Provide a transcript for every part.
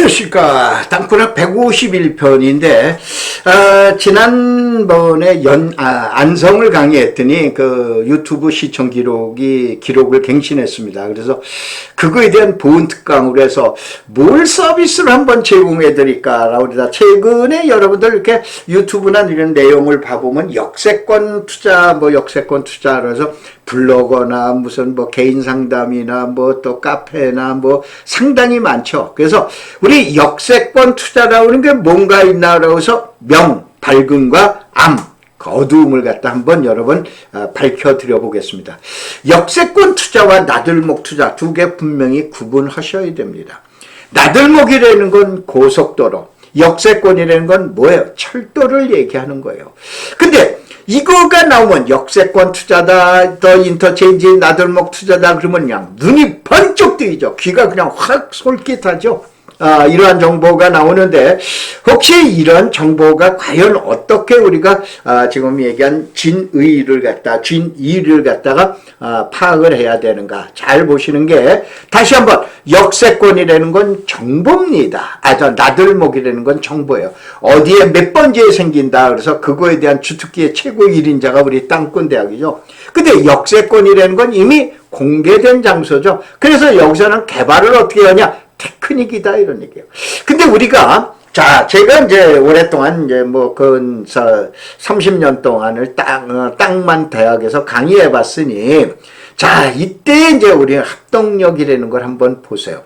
안녕하십니까. 땅굴학 151편인데, 지난번에 안성을 강의했더니 그 유튜브 시청 기록을 갱신했습니다. 그래서 그거에 대한 보훈 특강으로 해서 뭘 서비스를 한번 제공해 드릴까라고 그러다 최근에 여러분들 이렇게 유튜브나 이런 내용을 봐보면 역세권 투자, 그래서 블로거나 무슨 개인 상담이나 또 카페나 상당히 많죠. 그래서 우리 역세권 투자라고 하는 게 뭔가 있나라고 해서 밝음과 어두움을 갖다 한번 여러분 밝혀드려 보겠습니다. 역세권 투자와 나들목 투자 두 개 분명히 구분하셔야 됩니다. 나들목이라는 건 고속도로, 역세권이라는 건 뭐예요? 철도를 얘기하는 거예요. 근데 이거가 나오면 역세권 투자다, 더 인터체인지 나들목 투자다 그러면 그냥 눈이 번쩍 뜨이죠. 귀가 그냥 확 솔깃하죠. 이러한 정보가 나오는데 혹시 이런 정보가 과연 어떻게 우리가 지금 얘기한 진이를 갖다가 파악을 해야 되는가 잘 보시는 게, 다시 한번 역세권이라는 건 정보입니다. 나들목이라는 건 정보예요. 어디에 몇 번째에 생긴다 그래서 그거에 대한 주특기의 최고 1인자가 우리 땅꾼대학이죠. 근데 역세권이라는 건 이미 공개된 장소죠. 그래서 여기서는 개발을 어떻게 하냐, 테크닉이다 이런 얘기예요. 근데 우리가 제가 이제 오랫동안 이제 30년 동안을 땅만 대학에서 강의해 봤으니, 이때 이제 우리 합동력이라는 걸 한번 보세요.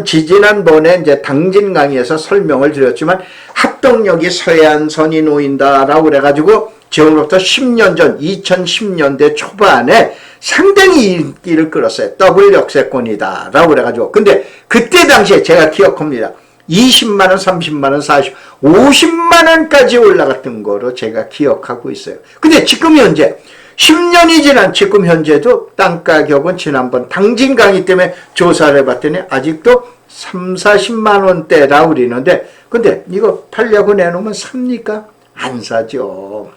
지지난번에 이제 당진 강의에서 설명을 드렸지만 합동력이 서해안선이 놓인다라고 그래가지고 지금부터 10년 전 2010년대 초반에 상당히 인기를 끌었어요. 더블 역세권이다 라고 그래가지고. 근데 그때 당시에 제가 기억합니다. 20만원, 30만원, 40, 50만원까지 올라갔던 거로 제가 기억하고 있어요. 근데 지금 현재 10년이 지난 지금 현재도 땅 가격은 지난번 당진 강의 때문에 조사를 해봤더니 아직도 3, 40만원대라고 그러는데, 근데 이거 팔려고 내놓으면 삽니까? 안 사죠.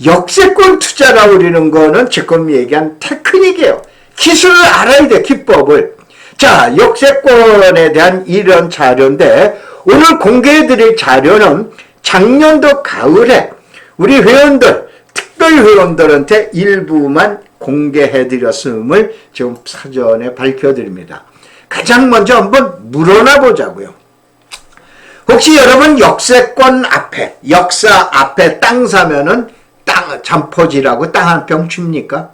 역세권 투자라고 그러는 거는 지금 얘기한 테크닉이에요. 기술을 알아야 돼, 기법을. 역세권에 대한 이런 자료인데, 오늘 공개해드릴 자료는 작년도 가을에 우리 회원들, 특별 회원들한테 일부만 공개해드렸음을 지금 사전에 밝혀드립니다. 가장 먼저 한번 물어나 보자고요. 혹시 여러분 역세권 앞에, 역사 앞에 땅 사면은 잠포지라고 땅 한 평 줍니까?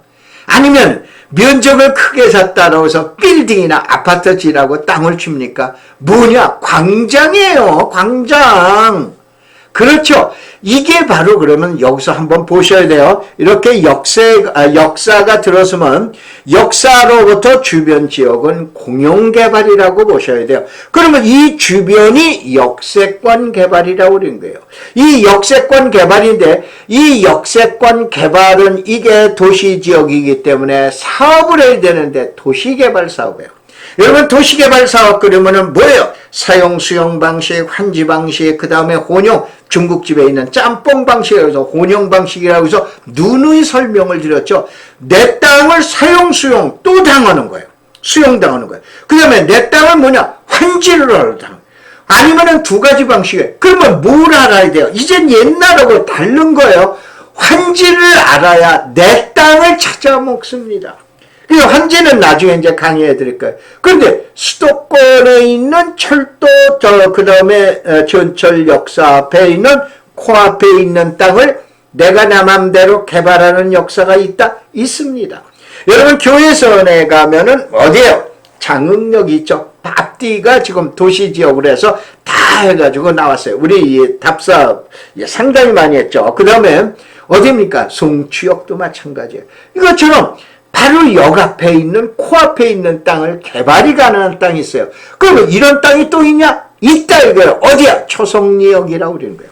아니면 면적을 크게 샀다라고 해서 빌딩이나 아파트지라고 땅을 줍니까? 뭐냐? 광장이에요. 광장. 그렇죠. 이게 바로 그러면 여기서 한번 보셔야 돼요. 이렇게 역사가 들어서면 역사로부터 주변 지역은 공용개발이라고 보셔야 돼요. 그러면 이 주변이 역세권 개발이라고 그러는 거예요. 이 역세권 개발인데, 이 역세권 개발은 이게 도시지역이기 때문에 사업을 해야 되는데 도시개발 사업이에요. 여러분 도시개발 사업 그러면은 뭐예요? 사용 수용 방식, 환지 방식, 그 다음에 혼용, 중국집에 있는 짬뽕 방식에서 혼용 방식이라고 해서 누누이 설명을 드렸죠. 내 땅을 사용 수용 또 당하는 거예요. 수용당하는 거예요. 그 다음에 내 땅을 뭐냐? 환지를 하러 당하는 거예요. 아니면은 두 가지 방식이에요. 그러면 뭘 알아야 돼요? 이젠 옛날하고 다른 거예요. 환지를 알아야 내 땅을 찾아 먹습니다. 그 환지는 나중에 이제 강의해 드릴 거예요. 그런데 수도권에 있는 철도, 그 다음에 전철 역사 앞에 있는 코앞에 있는 땅을 내가 내 맘대로 개발하는 역사가 있습니다. 여러분 교회선에 가면은 어디에요? 장흥역이 있죠. 앞뒤가 지금 도시지역으로 해서 다 해가지고 나왔어요. 우리 이 답사업 상당히 많이 했죠. 그 다음에 어디입니까? 송추역도 마찬가지예요. 이것처럼 바로 역 앞에 있는, 코앞에 있는 땅을 개발이 가능한 땅이 있어요. 그러면 이런 땅이 또 있냐? 있다 이거예요. 어디야? 초성리역이라고 그러는 거예요.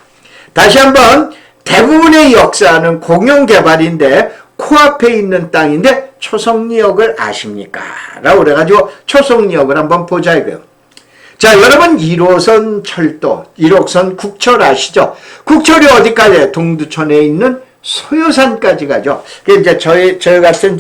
다시 한번, 대부분의 역사는 공용개발인데 코앞에 있는 땅인데 초성리역을 아십니까? 라고 그래가지고 초성리역을 한번 보자 이거예요. 여러분 1호선 철도, 1호선 국철 아시죠? 국철이 어디까지? 동두천에 있는 소요산까지 가죠. 이제 저희 같은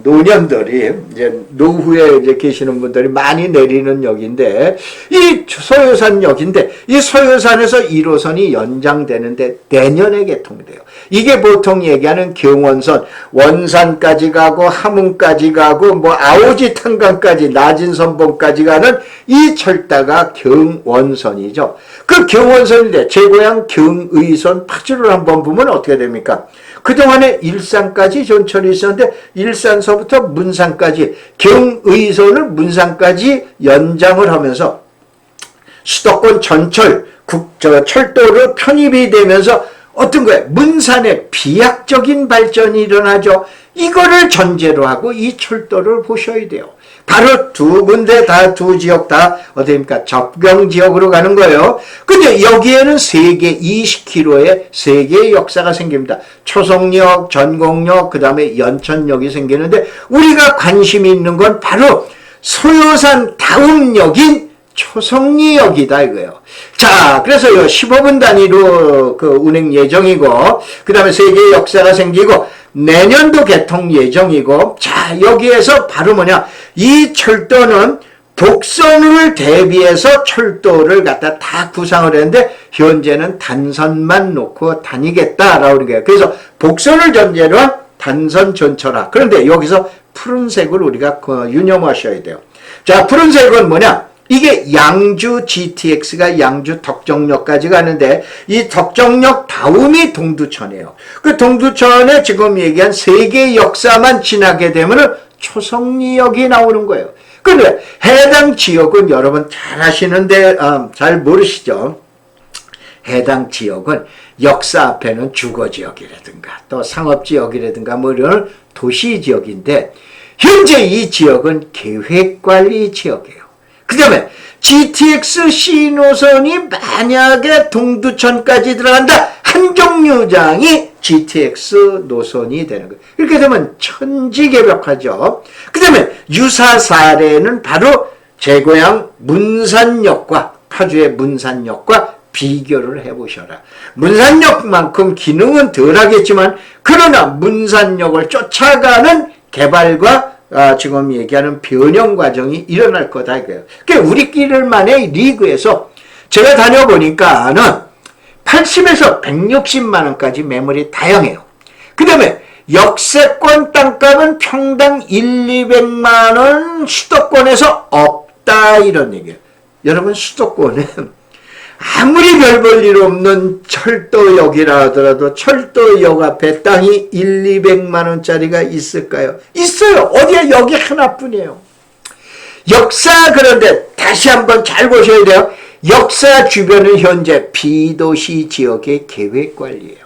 노년들이 이제 노후에 이제 계시는 분들이 많이 내리는 역인데, 이 소요산역인데, 이 소요산에서 1호선이 연장되는데 내년에 개통돼요. 이게 보통 얘기하는 경원선, 원산까지 가고 함흥까지 가고 뭐 아오지 탄강까지 낮은 선봉까지 가는 이 철다가 경원선이죠. 그 경원선인데 제 고향 경의선 파주를 한번 보면 어떻게 됩니까? 그동안에 일산까지 전철이 있었는데 일산서부터 문산까지 경의선을 문산까지 연장을 하면서 수도권 전철 철도로 편입이 되면서 어떤 거예요? 문산의 비약적인 발전이 일어나죠. 이거를 전제로 하고 이 철도를 보셔야 돼요. 바로 두 군데 다, 두 지역 다 어디입니까? 접경 지역으로 가는 거예요. 근데 여기에는 세개 20km의 세 개의 역사가 생깁니다. 초성역, 전곡역, 그 다음에 연천역이 생기는데 우리가 관심이 있는 건 바로 소요산 다음 역인 초성리역이다 이거예요. 자, 그래서 15분 단위로 그 운행 예정이고, 그 다음에 세 개의 역사가 생기고, 내년도 개통 예정이고, 자, 여기에서 바로 뭐냐, 이 철도는 복선을 대비해서 철도를 갖다 다 구상을 했는데, 현재는 단선만 놓고 다니겠다라고 하는 거예요. 그래서 복선을 전제로 한 단선 전철화. 그런데 여기서 푸른색을 우리가 유념하셔야 돼요. 자, 푸른색은 뭐냐? 이게 양주 GTX가 양주 덕정역까지 가는데 이 덕정역 다음이 동두천이에요. 그 동두천에 지금 얘기한 세 개의 역사만 지나게 되면 초성리역이 나오는 거예요. 그런데 해당 지역은 여러분 잘 아시는데 잘 모르시죠? 해당 지역은 역사 앞에는 주거지역이라든가 또 상업지역이라든가 뭐 이런 도시지역인데 현재 이 지역은 계획관리 지역이에요. 그 다음에 GTX C노선이 만약에 동두천까지 들어간다. 한정류장이 GTX 노선이 되는 거예요. 이렇게 되면 천지개벽하죠. 그 다음에 유사 사례는 바로 제 고향 문산역과 파주의 문산역과 비교를 해보셔라. 문산역만큼 기능은 덜하겠지만 그러나 문산역을 쫓아가는 개발과 지금 얘기하는 변형 과정이 일어날 거다 이거예요. 그러니까 우리끼리만의 리그에서 제가 다녀보니까는 80에서 160만 원까지 매물이 다양해요. 그 다음에 역세권 땅값은 평당 200만 원 수도권에서 없다 이런 얘기예요. 여러분 수도권은 아무리 별 볼 일 없는 철도역이라 하더라도 철도역 앞에 땅이 200만 원짜리가 있을까요? 있어요. 어디에 여기 하나뿐이에요. 역사 그런데 다시 한번 잘 보셔야 돼요. 역사 주변은 현재 비도시 지역의 계획관리예요.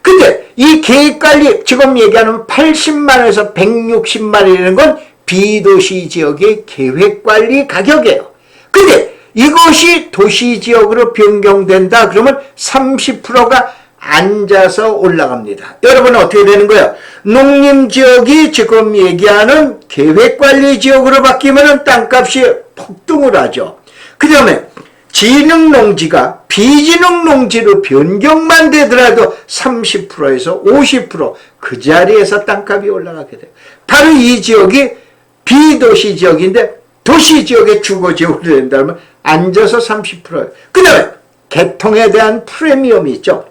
근데 이 계획관리 지금 얘기하는 80만 원에서 160만 원이라는 건 비도시 지역의 계획관리 가격이에요. 근데 이것이 도시지역으로 변경된다. 그러면 30%가 앉아서 올라갑니다. 여러분은 어떻게 되는 거예요? 농림지역이 지금 얘기하는 계획관리지역으로 바뀌면 땅값이 폭등을 하죠. 그 다음에 지능농지가 비지능농지로 변경만 되더라도 30%에서 50% 자리에서 땅값이 올라가게 돼요. 바로 이 지역이 비도시 지역인데 도시지역의 주거지역으로 된다면 앉아서 30%예요. 그 다음에 개통에 대한 프리미엄이 있죠.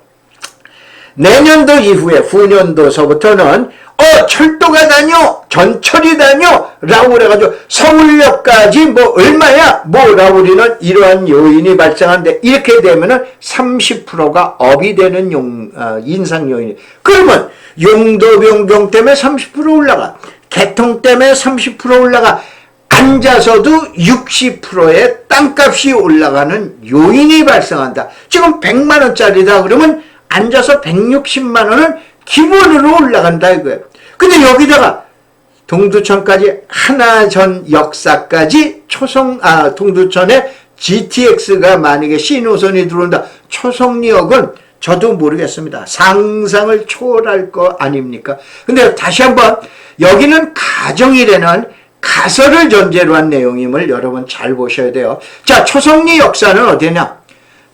내년도 이후에 후년도서부터는 철도가 다녀 전철이 다녀 라고 그래가지고 서울역까지 뭐 얼마야 뭐라고 우리는 이러한 요인이 발생하는데 이렇게 되면은 30%가 업이 되는 인상 요인이. 그러면 용도 변경 때문에 30% 올라가, 개통 때문에 30% 올라가, 앉아서도 60%의 땅값이 올라가는 요인이 발생한다. 지금 100만 원짜리다 그러면 앉아서 160만 원은 기본으로 올라간다 이거예요. 근데 여기다가 동두천까지 하나전 역사까지 동두천에 GTX가 만약에 C노선이 들어온다. 초성리역은 저도 모르겠습니다. 상상을 초월할 거 아닙니까? 근데 다시 한번 여기는 가정일에는 가설을 전제로 한 내용임을 여러분 잘 보셔야 돼요. 자, 초성리 역사는 어디냐?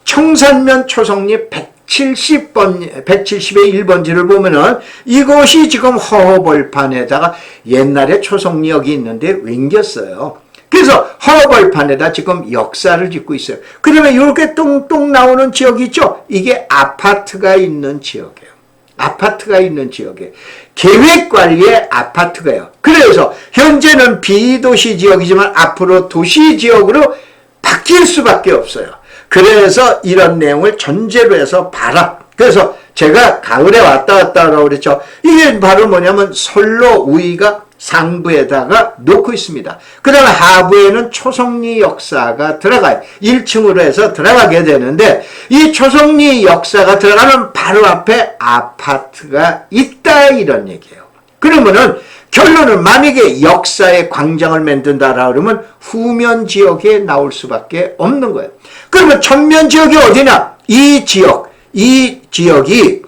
청산면 초성리 170번, 170의 1번지를 보면은 이곳이 지금 허허벌판에다가 옛날에 초성리역이 있는데 옮겼어요. 그래서 허허벌판에다 지금 역사를 짓고 있어요. 그러면 이렇게 똥똥 나오는 지역이 있죠? 이게 아파트가 있는 지역이에요. 아파트가 있는 지역에 계획관리의 아파트가요. 그래서 현재는 비도시 지역이지만 앞으로 도시 지역으로 바뀔 수밖에 없어요. 그래서 이런 내용을 전제로 해서 봐라. 그래서 제가 가을에 왔다 갔다 하라고 그랬죠. 이게 바로 뭐냐면 선로 우이가 상부에다가 놓고 있습니다. 그 다음에 하부에는 초성리 역사가 들어가요. 1층으로 해서 들어가게 되는데 이 초성리 역사가 들어가는 바로 앞에 아파트가 있다 이런 얘기예요. 그러면은 결론은 만약에 역사의 광장을 만든다라 그러면 후면 지역에 나올 수밖에 없는 거예요. 그러면 전면 지역이 어디냐? 이 지역이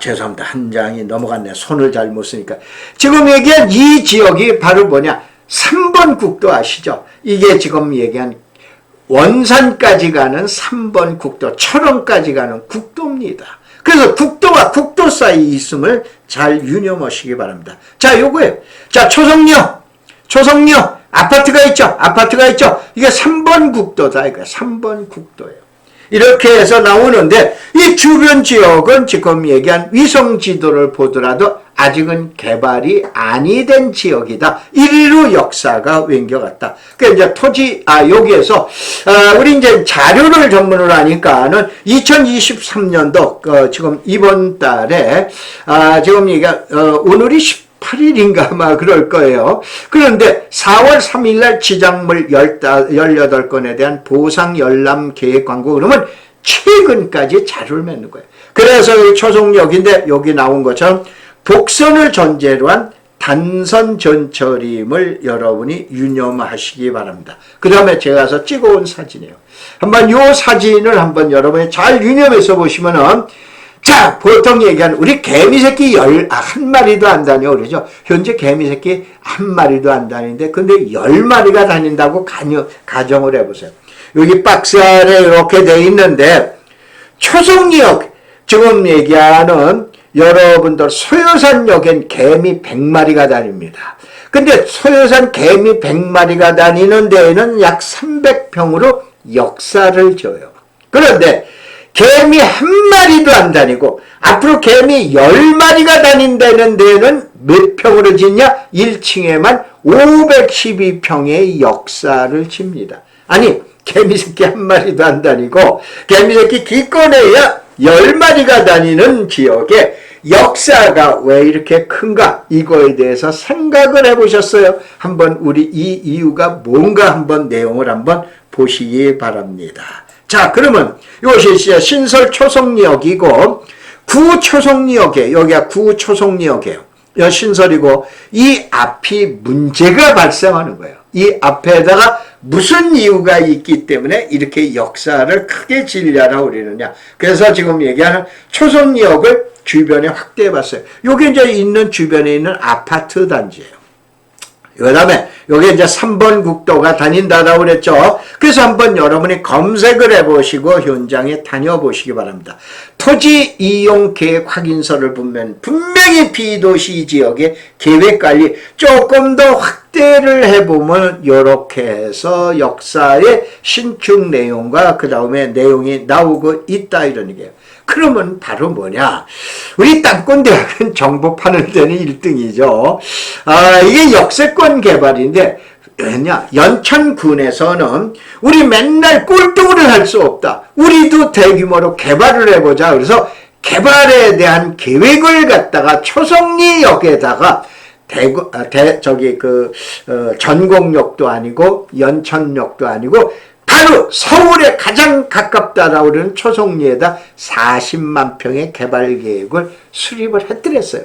죄송합니다. 한 장이 넘어갔네. 손을 잘못 쓰니까. 지금 얘기한 이 지역이 바로 뭐냐? 3번 국도 아시죠? 이게 지금 얘기한 원산까지 가는 3번 국도, 철원까지 가는 국도입니다. 그래서 국도와 국도 사이에 있음을 잘 유념하시기 바랍니다. 자, 요거예요. 자, 초성역, 아파트가 있죠? 이게 3번 국도다. 이거 3번 국도예요. 이렇게 해서 나오는데 이 주변 지역은 지금 얘기한 위성 지도를 보더라도 아직은 개발이 아니 된 지역이다. 이리로 역사가 옮겨갔다. 그러니까 이제 여기에서 우리 이제 자료를 전문으로 하니까는 2023년도 지금 이번 달에 지금 오늘이 8일인가 아마 그럴 거예요. 그런데 4월 3일 날 지작물 18건에 대한 보상 열람 계획 광고 그러면 최근까지 자료를 맺는 거예요. 그래서 초성역인데 여기 나온 것처럼 복선을 전제로 한 단선 전철임을 여러분이 유념하시기 바랍니다. 그 다음에 제가 가서 찍어온 사진이에요. 한번 이 사진을 한번 여러분이 잘 유념해서 보시면은 자, 보통 얘기하는 우리 개미 새끼 한 마리도 안 다녀 그러죠. 현재 개미 새끼 한 마리도 안 다니는데 근데 10마리가 다닌다고 가정을 해보세요. 여기 박스 안에 이렇게 돼 있는데 초성리역 지금 얘기하는 여러분들 소요산역엔 개미 100마리가 다닙니다. 근데 소요산 개미 100마리가 다니는 데에는 약 300평으로 역사를 줘요. 그런데 개미 한 마리도 안 다니고 앞으로 개미 10마리가 다닌다는 데는 몇 평으로 짓냐? 1층에만 512평의 역사를 칩니다. 아니 개미 새끼 한 마리도 안 다니고 개미 새끼 기껏해야 10마리가 다니는 지역에 역사가 왜 이렇게 큰가? 이거에 대해서 생각을 해보셨어요? 한번 우리 이 이유가 뭔가 한번 내용을 한번 보시기 바랍니다. 자, 그러면 이것이 신설 초성리역이고 구초성리역에 여기가 구초성리역이에요. 신설이고 이 앞이 문제가 발생하는 거예요. 이 앞에다가 무슨 이유가 있기 때문에 이렇게 역사를 크게 진리하라고 그러느냐. 그래서 지금 얘기하는 초성리역을 주변에 확대해 봤어요. 여기 이제 있는 주변에 있는 아파트 단지예요. 그 다음에 여기 이제 3번 국도가 다닌다라고 그랬죠. 그래서 한번 여러분이 검색을 해보시고 현장에 다녀보시기 바랍니다. 토지 이용 계획 확인서를 보면 분명히 비도시 지역의 계획관리 조금 더 확대를 해보면 이렇게 해서 역사의 신축 내용과 그 다음에 내용이 나오고 있다 이런 얘기예요. 그러면 바로 뭐냐? 우리 땅권대학은 정보 파는 데는 1등이죠. 이게 역세권 개발인데, 왜냐? 연천군에서는 우리 맨날 꼴등을 할 수 없다. 우리도 대규모로 개발을 해보자. 그래서 개발에 대한 계획을 갖다가 초성리역에다가 전곡역도 아니고 연천역도 아니고 바로 서울에 가장 가깝다라고 그러는 초성리에다 40만 평의 개발 계획을 수립을 했더랬어요.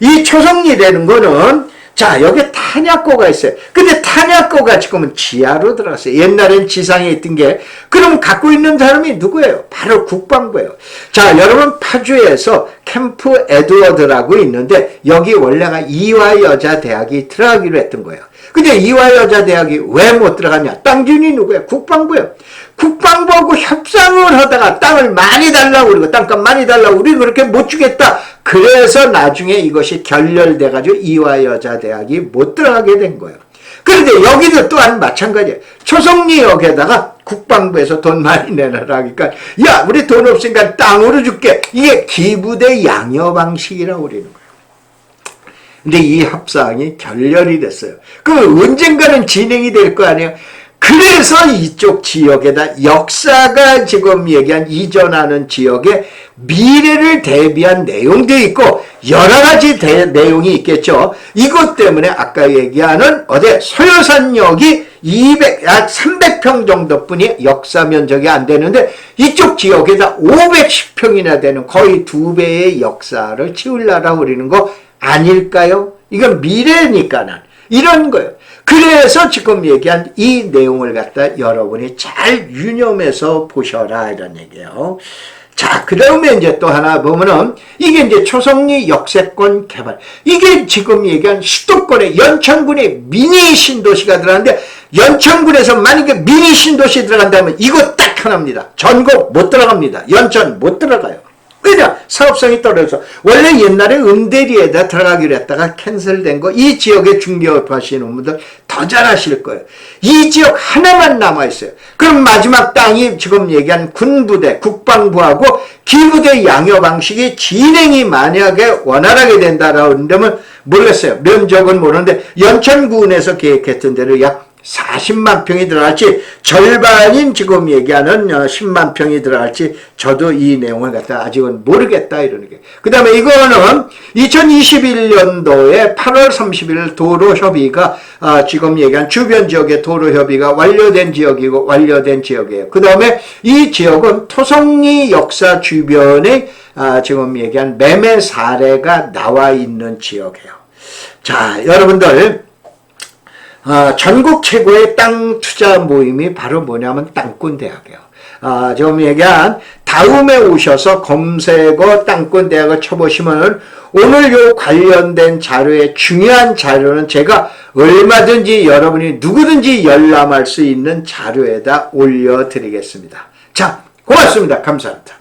이 초성리라는 거는 자, 여기 탄약고가 있어요. 근데 탄약고가 지금은 지하로 들어갔어요. 옛날엔 지상에 있던 게. 그럼 갖고 있는 사람이 누구예요? 바로 국방부예요. 자, 여러분 파주에서 캠프 에드워드라고 있는데 여기 원래가 이화여자대학이 들어가기로 했던 거예요. 근데 이화여자대학이 왜 못 들어갔냐? 땅주인이 누구예요? 국방부예요. 국방부하고 협상을 하다가 땅을 많이 달라고 그러고 땅값 많이 달라고 우리 그렇게 못 주겠다. 그래서 나중에 이것이 결렬돼가지고 이화여자대학이 못 들어가게 된 거예요. 그런데 여기도 또한 마찬가지예요. 초성리역에다가 국방부에서 돈 많이 내놔라 하니까 야 우리 돈 없으니까 땅으로 줄게. 이게 기부대 양여 방식이라고 그러는 거예요. 근데 이 협상이 결렬이 됐어요. 그럼 언젠가는 진행이 될 거 아니에요. 그래서 이쪽 지역에다 역사가 지금 얘기한 이전하는 지역에 미래를 대비한 내용도 있고 여러 가지 내용이 있겠죠. 이것 때문에 아까 얘기하는 어디 소요산역이 약 300평 정도뿐이 역사 면적이 안 되는데 이쪽 지역에다 510평이나 되는 거의 2배의 역사를 치우려고 그러는 거 아닐까요? 이건 미래니까는 이런 거예요. 그래서 지금 얘기한 이 내용을 갖다 여러분이 잘 유념해서 보셔라 이런 얘기예요. 자, 그 다음에 이제 또 하나 보면은 이게 이제 초성리 역세권 개발. 이게 지금 얘기한 수도권에 연천군에 미니 신도시가 들어가는데 연천군에서 만약에 미니 신도시 들어간다면 이거 딱 하나입니다. 전국 못 들어갑니다. 연천 못 들어가요. 왜냐? 사업성이 떨어져서. 원래 옛날에 은대리에다 들어가기로 했다가 캔슬된 거, 이 지역에 중개업 하시는 분들 더 잘 아실 거예요. 이 지역 하나만 남아있어요. 그럼 마지막 땅이 지금 얘기한 군부대, 국방부하고 기부대 양여 방식이 진행이 만약에 원활하게 된다라고 한다면 모르겠어요. 면적은 모르는데 연천군에서 계획했던 대로 약 40만 평이 들어갈지 절반인 지금 얘기하는 10만 평이 들어갈지 저도 이 내용을 갖다 아직은 모르겠다 이러는 게. 그 다음에 이거는 2021년도에 8월 30일 도로협의가 지금 얘기한 주변 지역의 도로협의가 완료된 지역이고 완료된 지역이에요. 그 다음에 이 지역은 토성리 역사 주변에 지금 얘기한 매매 사례가 나와 있는 지역이에요. 자, 여러분들 전국 최고의 땅 투자 모임이 바로 뭐냐면 땅꾼대학이에요. 지금 얘기한 다음에 오셔서 검색어 땅꾼대학을 쳐보시면 오늘 요 관련된 자료의 중요한 자료는 제가 얼마든지 여러분이 누구든지 열람할 수 있는 자료에다 올려드리겠습니다. 자, 고맙습니다. 감사합니다.